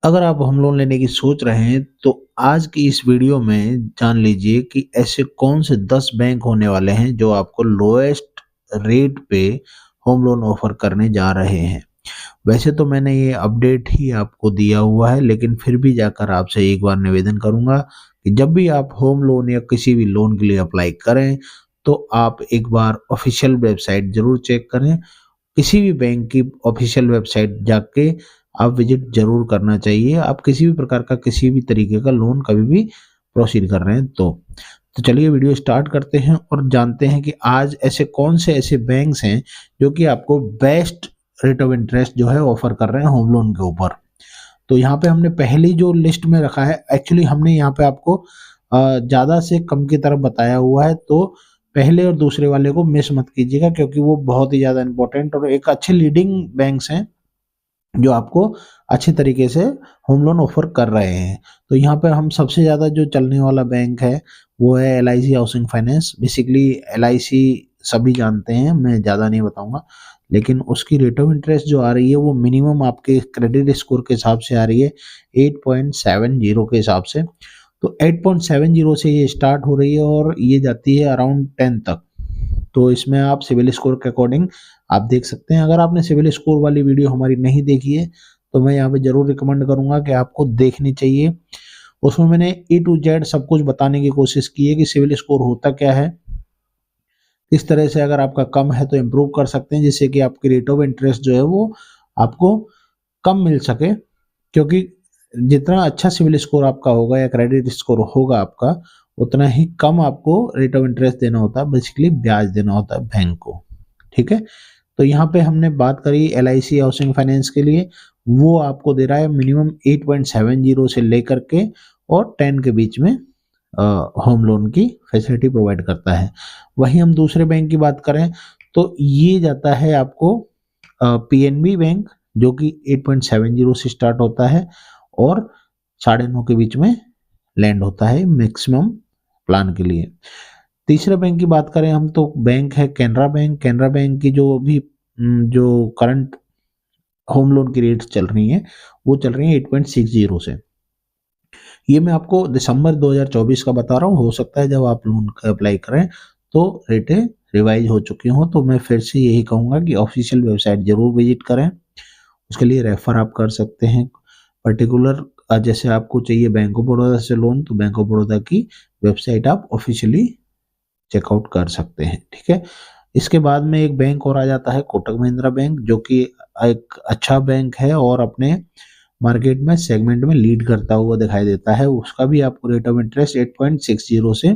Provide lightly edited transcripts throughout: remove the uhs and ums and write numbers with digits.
अगर आप home loan लेने की सोच रहे हैं तो आज की इस वीडियो में जान लीजिए कि ऐसे कौन से 10 बैंक होने वाले हैं जो आपको लोएस्ट रेट पे होम लोन ऑफर करने जा रहे हैं। वैसे तो मैंने ये अपडेट ही आपको दिया हुआ है, लेकिन फिर भी जाकर आपसे एक बार निवेदन करूंगा कि जब भी आप होम लोन या किसी भी लोन के लिए अप्लाई करें तो आप एक बार ऑफिशियल वेबसाइट जरूर चेक करें। किसी भी बैंक की ऑफिशियल वेबसाइट जाके आप विजिट ज़रूर करना चाहिए। आप किसी भी प्रकार का किसी भी तरीके का लोन कभी भी प्रोसीड कर रहे हैं तो। तो चलिए वीडियो स्टार्ट करते हैं और जानते हैं कि आज ऐसे कौन से ऐसे बैंक्स हैं जो कि आपको बेस्ट रेट ऑफ इंटरेस्ट जो है ऑफर कर रहे हैं होम लोन के ऊपर। तो यहाँ पे हमने पहली जो लिस्ट में रखा है, एक्चुअली हमने यहाँ पे आपको ज़्यादा से कम की तरफ बताया हुआ है, तो पहले और दूसरे वाले को मिस मत कीजिएगा क्योंकि वो बहुत ही ज़्यादा इंपॉर्टेंट और एक अच्छे लीडिंग बैंक्स हैं जो आपको अच्छे तरीके से होम लोन ऑफर कर रहे हैं। तो यहाँ पे हम सबसे ज़्यादा जो चलने वाला बैंक है वो है LIC housing finance. Basically LIC सभी जानते हैं, मैं ज़्यादा नहीं बताऊंगा, लेकिन उसकी रेट ऑफ इंटरेस्ट जो आ रही है वो मिनिमम आपके क्रेडिट स्कोर के हिसाब से आ रही है 8.70 के हिसाब से। तो 8.70 से ये स्टार्ट हो रही है और ये जाती है अराउंड 10 तक। तो इसमें आप सिविल स्कोर के अकॉर्डिंग आप देख सकते हैं। अगर आपने सिविल स्कोर वाली वीडियो हमारी नहीं देखी है तो मैं यहाँ पे जरूर रिकमेंड करूंगा कि आपको देखनी चाहिए। उसमें मैंने ए टू जेड सब कुछ बताने की कोशिश की है कि सिविल स्कोर होता क्या है, किस तरह से अगर आपका कम है तो इम्प्रूव कर सकते हैं जिससे कि आपकी रेट ऑफ इंटरेस्ट जो है वो आपको कम मिल सके। क्योंकि जितना अच्छा सिविल स्कोर आपका होगा या क्रेडिट स्कोर होगा आपका, उतना ही कम आपको रेट ऑफ इंटरेस्ट देना होता है, बेसिकली ब्याज देना होता है बैंक को। ठीक है, तो यहाँ पे हमने बात करी एलआईसी हाउसिंग फाइनेंस के लिए, वो आपको दे रहा है मिनिमम 8.70 से लेकर के और 10 के बीच में होम लोन की फैसिलिटी प्रोवाइड करता है। वहीं हम दूसरे बैंक की बात करें तो ये जाता है आपको पीएनबी बैंक, जो कि 8.70 से स्टार्ट होता है और 9.5 के बीच में लैंड होता है मैक्सिमम प्लान के लिए। तीसरे बैंक की बात करें हम तो बैंक है कैनरा बैंक। कैनरा बैंक की जो भी जो करंट होम लोन की रेट्स चल रही हैं वो चल रही हैं 8.60 से। ये मैं आपको दिसंबर 2024 का बता रहा हूँ, हो सकता है जब आप लोन का अप्लाई करें तो रेटें रिवाइज हो चुकी हों। तो मैं फिर से यही कहूँगा कि ऑफिशियल वेबसाइट जरूर विजिट करें। उसके लिए रेफर आप कर सकते हैं पर्टिकुलर, जैसे आपको चाहिए बैंक ऑफ बड़ौदा से लोन तो बैंक ऑफ बड़ौदा की वेबसाइट आप ऑफिशियली चेकआउट कर सकते हैं। ठीक है, इसके बाद में एक बैंक और आ जाता है कोटक महिंद्रा बैंक, जो कि एक अच्छा बैंक है और अपने मार्केट में सेगमेंट में लीड करता हुआ दिखाई देता है। उसका भी आपको रेट ऑफ इंटरेस्ट 8.60 से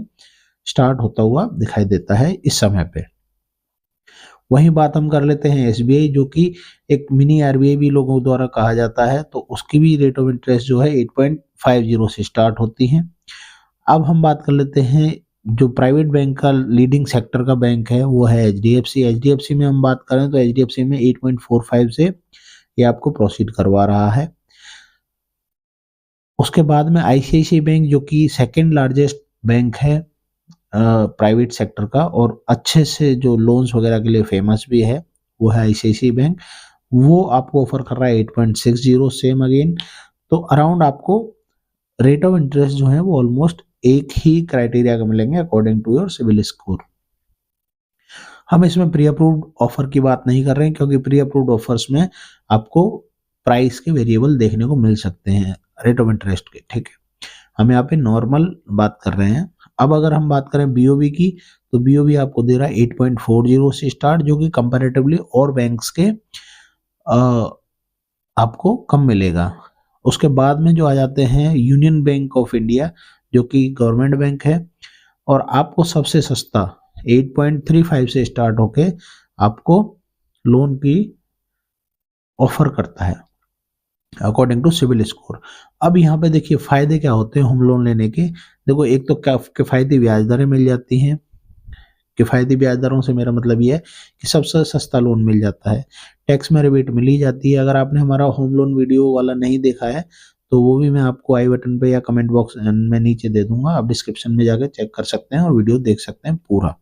स्टार्ट होता हुआ दिखाई देता है इस समय पे। वहीं बात हम कर लेते हैं एसबीआई, जो कि एक मिनी आरबीआई भी लोगों द्वारा कहा जाता है, तो उसकी भी रेट ऑफ इंटरेस्ट जो है 8.50 से स्टार्ट होती है। अब हम बात कर लेते हैं जो प्राइवेट बैंक का लीडिंग सेक्टर का बैंक है वो है एचडीएफसी। एचडीएफसी में हम बात करें तो एचडीएफसी में 8.45 से ये आपको प्रोसीड करवा रहा है। उसके बाद में आईसीआईसीआई बैंक, जो कि सेकंड लार्जेस्ट बैंक है प्राइवेट सेक्टर का और अच्छे से जो लोन्स वगैरह के लिए फेमस भी है, वो है आईसीआईसीआई बैंक। वो आपको ऑफर कर रहा है 8.60 सेम अगेन। तो अराउंड आपको रेट ऑफ इंटरेस्ट जो है वो ऑलमोस्ट एक ही क्राइटेरिया का मिलेंगे according to your CIBIL score. हम इसमें प्री अप्रूव्ड ऑफर की बात नहीं कर रहे हैं क्योंकि प्री अप्रूव्ड ऑफर्स में आपको प्राइस के वेरिएबल देखने को मिल सकते हैं रेट ऑफ इंटरेस्ट के। ठीक है, हम यहाँ पे नॉर्मल बात कर रहे हैं। अब अगर हम बात करें बीओबी की तो बीओबी आपको दे रहा है 8.40 से स्टार्ट, जो कि कंपैरेटिवली और बैंक्स के आपको कम मिलेगा। उसके बाद में जो आ जाते हैं यूनियन बैंक ऑफ इंडिया, जो कि गवर्नमेंट बैंक है और आपको सबसे सस्ता 8.35 से स्टार्ट होके आपको लोन की ऑफर करता है अकॉर्डिंग टू सिविल स्कोर। अब यहाँ पे देखिए फायदे क्या होते हैं होम लोन लेने के। देखो, एक तो किफायती ब्याज दरें मिल जाती हैं। किफायती ब्याज दरों से मेरा मतलब ये है कि सबसे सस्ता लोन मिल जाता है, टैक्स में रिबेट मिल ही जाती है। अगर आपने हमारा होम लोन वीडियो वाला नहीं देखा है तो वो भी मैं आपको आई बटन पे या कमेंट बॉक्स में नीचे दे दूंगा, आप डिस्क्रिप्शन में जाकर चेक कर सकते हैं और वीडियो देख सकते हैं पूरा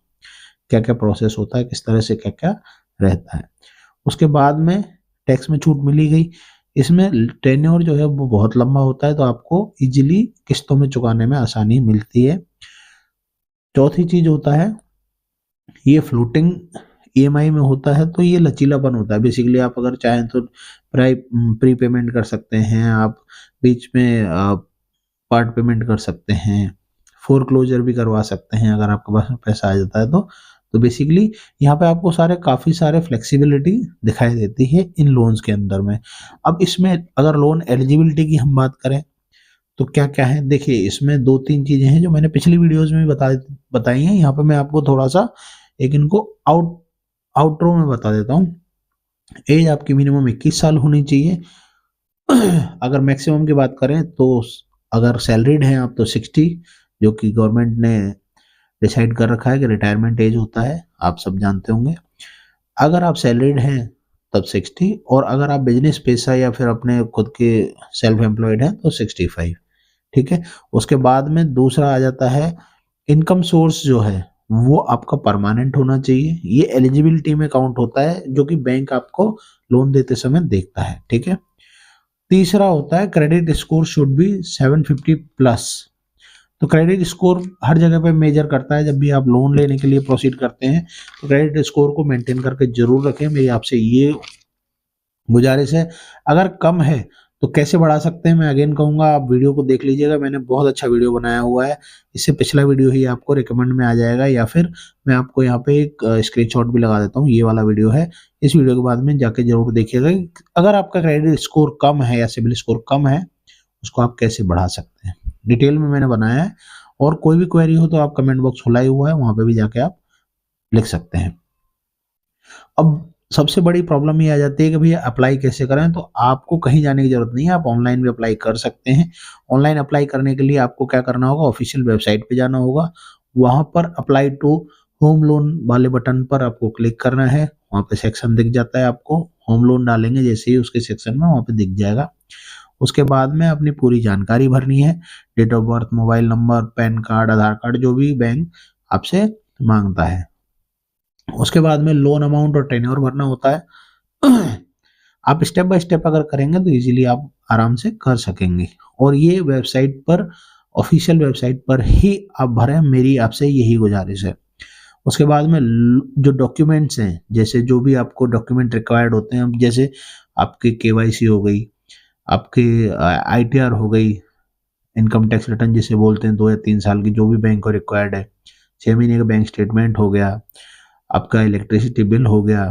क्या क्या प्रोसेस होता है, किस तरह से क्या क्या रहता है। उसके बाद में टैक्स में छूट मिली गई इसमें टेन्योर जो है वो बहुत लंबा होता है, तो आपको इजीली किस्तों में चुकाने में आसानी मिलती है। चौथी चीज होता है, ये फ्लोटिंग ईएमआई में होता है, तो ये लचीलापन होता है। बेसिकली आप अगर चाहें तो प्री पेमेंट कर सकते हैं, आप बीच में पार्ट पेमेंट कर सकते हैं, फोरक्लोजर भी करवा सकते हैं अगर आपके पास पैसा आ जाता है तो बेसिकली यहाँ पे आपको काफ़ी सारे फ्लेक्सिबिलिटी दिखाई देती है इन लोन्स के अंदर में। अब इसमें अगर लोन एलिजिबिलिटी की हम बात करें तो क्या क्या है, देखिए इसमें दो तीन चीजें हैं जो मैंने पिछली वीडियोस में भी बताई हैं। यहाँ पे मैं आपको थोड़ा सा एक इनको आउटरो में बता देता हूँ। एज आपकी मिनिमम 21 साल होनी चाहिए। अगर मैक्सिमम की बात करें तो अगर सैलरीड हैं आप तो 60, जो कि गवर्नमेंट ने डिसाइड कर रखा है कि रिटायरमेंट एज होता है, आप सब जानते होंगे। अगर आप सैलरीड हैं तब 60, और अगर आप बिजनेस पेशा या फिर अपने खुद के सेल्फ एम्प्लॉयड हैं तो 65। ठीक है। उसके बाद में दूसरा आ जाता है इनकम सोर्स जो है वो आपका परमानेंट होना चाहिए। ये एलिजिबिलिटी में काउंट होता है, जो कि बैंक आपको लोन देते समय देखता है। ठीक है। तीसरा होता है credit score should be 750 plus. तो क्रेडिट स्कोर हर जगह पे मेजर करता है। जब भी आप लोन लेने के लिए प्रोसीड करते हैं तो क्रेडिट स्कोर को मेंटेन करके जरूर रखें, मेरी आपसे ये गुजारिश है। अगर कम है तो कैसे बढ़ा सकते हैं, मैं अगेन कहूंगा आप वीडियो को देख लीजिएगा। मैंने बहुत अच्छा वीडियो बनाया हुआ है, इससे पिछला वीडियो ही आपको रिकमेंड में आ जाएगा, या फिर मैं आपको यहाँ पे एक स्क्रीनशॉट भी लगा देता हूँ। ये वाला वीडियो है, इस वीडियो के बाद में जाके जरूर देखिएगा अगर आपका क्रेडिट स्कोर कम है या सिबिल स्कोर कम है उसको आप कैसे बढ़ा सकते हैं। डिटेल में मैंने बनाया है, और कोई भी क्वेरी हो तो आप कमेंट बॉक्स खुला ही हुआ है, वहां पे भी जाके आप लिख सकते हैं। अब सबसे बड़ी प्रॉब्लम ये आ जाती है कि भैया अप्लाई कैसे करें, तो आपको कहीं जाने की जरूरत नहीं है, आप ऑनलाइन भी अप्लाई कर सकते हैं। ऑनलाइन अप्लाई करने के लिए आपको क्या करना होगा, ऑफिशियल वेबसाइट पे जाना होगा, वहां पर अप्लाई टू होम लोन वाले बटन पर आपको क्लिक करना है। वहां पे सेक्शन दिख जाता है, आपको होम लोन डालेंगे जैसे ही उसके सेक्शन में वहां पे दिख जाएगा। उसके बाद में अपनी पूरी जानकारी भरनी है, date of birth, mobile number, PAN card, Aadhaar card, जो भी बैंक आपसे मांगता है। उसके बाद में लोन अमाउंट और टेन्योर भरना होता है। आप स्टेप बाय स्टेप अगर करेंगे तो इजीली आप आराम से कर सकेंगे, और ये वेबसाइट पर, ऑफिशियल वेबसाइट पर ही आप भरें, मेरी आपसे यही गुजारिश है। उसके बाद में जो डॉक्यूमेंट्स हैं, जैसे जो भी आपको डॉक्यूमेंट रिक्वायर्ड होते हैं, जैसे आपकी केवाईसी हो गई, आपकी आईटीआर हो गई, इनकम टैक्स रिटर्न जिसे बोलते हैं 2 या 3 साल की, जो भी बैंक को रिक्वायर्ड है, 6 महीने का बैंक स्टेटमेंट हो गया, आपका इलेक्ट्रिसिटी बिल हो गया,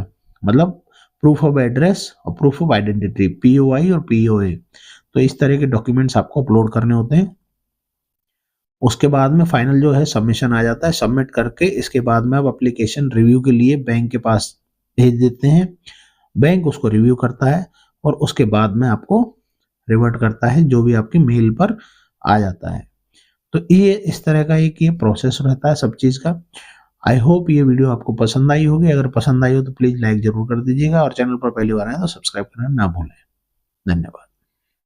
मतलब प्रूफ ऑफ एड्रेस और प्रूफ ऑफ आइडेंटिटी, पीओआई और पीओए। तो इस तरह के डॉक्यूमेंट्स आपको अपलोड करने होते हैं। उसके बाद में फाइनल जो है सबमिशन आ जाता है। सबमिट करके इसके बाद में आप एप्लीकेशन रिव्यू के लिए बैंक के पास भेज देते हैं, बैंक उसको रिव्यू करता है और उसके बाद में आपको रिवर्ट करता है, जो भी आपकी मेल पर आ जाता है। तो ये इस तरह का एक ये प्रोसेस रहता है सब चीज़ का। आई होप ये वीडियो आपको पसंद आई होगी। अगर पसंद आई हो तो प्लीज़ लाइक जरूर कर दीजिएगा, और चैनल पर पहली बार आए तो सब्सक्राइब करना ना भूलें। धन्यवाद।